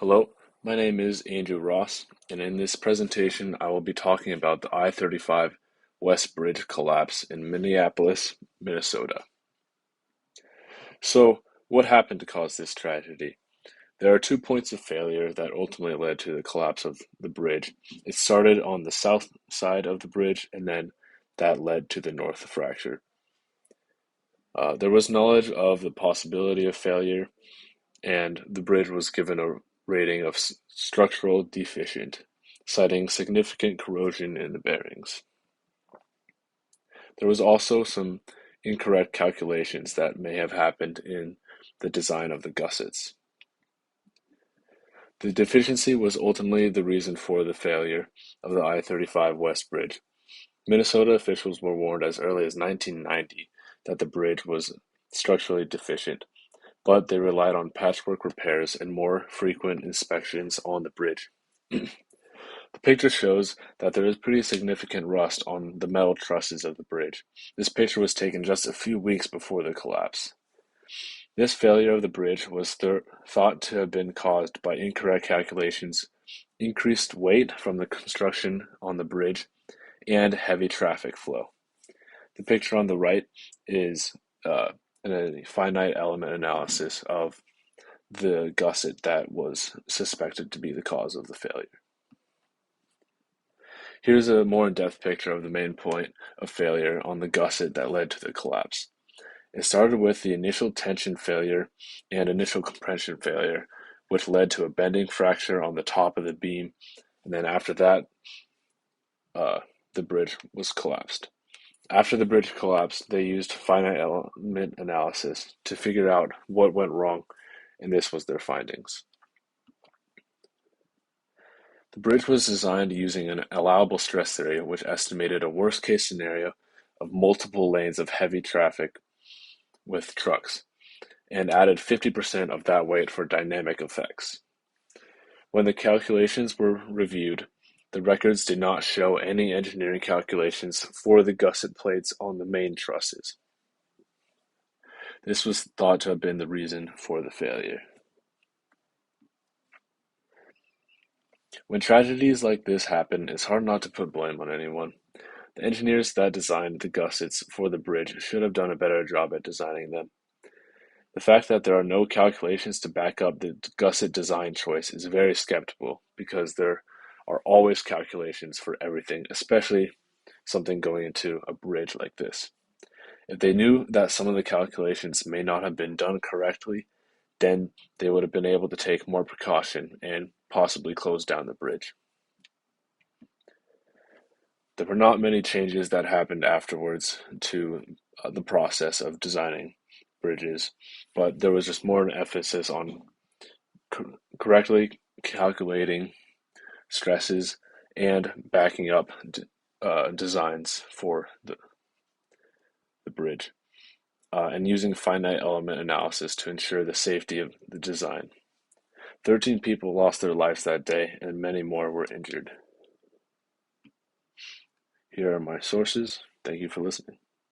Hello, my name is Andrew Ross, and in this presentation, I will be talking about the I-35 West Bridge collapse in Minneapolis, Minnesota. So, what happened to cause this tragedy? There are 2 points of failure that ultimately led to the collapse of the bridge. It started on the south side of the bridge, and then that led to the north fracture. There was knowledge of the possibility of failure, and the bridge was given a rating of structural deficient, citing significant corrosion in the bearings. There was also some incorrect calculations that may have happened in the design of the gussets. The deficiency was ultimately the reason for the failure of the I-35 West Bridge. Minnesota officials were warned as early as 1990 that the bridge was structurally deficient, but they relied on patchwork repairs and more frequent inspections on the bridge. The picture shows that there is pretty significant rust on the metal trusses of the bridge. This picture was taken just a few weeks before the collapse. This failure of the bridge was thought to have been caused by incorrect calculations, increased weight from the construction on the bridge, and heavy traffic flow. The picture on the right is a finite element analysis of the gusset that was suspected to be the cause of the failure. Here's a more in-depth picture of the main point of failure on the gusset that led to the collapse. It started with the initial tension failure and initial compression failure, which led to a bending fracture on the top of the beam, and then after that, the bridge was collapsed. After the bridge collapsed, they used finite element analysis to figure out what went wrong, and this was their findings. The bridge was designed using an allowable stress theory which estimated a worst-case scenario of multiple lanes of heavy traffic with trucks, and added 50% of that weight for dynamic effects. When the calculations were reviewed, the records did not show any engineering calculations for the gusset plates on the main trusses. This was thought to have been the reason for the failure. When tragedies like this happen, it's hard not to put blame on anyone. The engineers that designed the gussets for the bridge should have done a better job at designing them. The fact that there are no calculations to back up the gusset design choice is very skeptical because there are always calculations for everything, especially something going into a bridge like this. If they knew that some of the calculations may not have been done correctly, then they would have been able to take more precaution and possibly close down the bridge. There were not many changes that happened afterwards to the process of designing bridges, but there was just more an emphasis on correctly calculating stresses and backing up designs for the bridge, and using finite element analysis to ensure the safety of the design. 13 people lost their lives that day, and many more were injured. Here are my sources. Thank you for listening.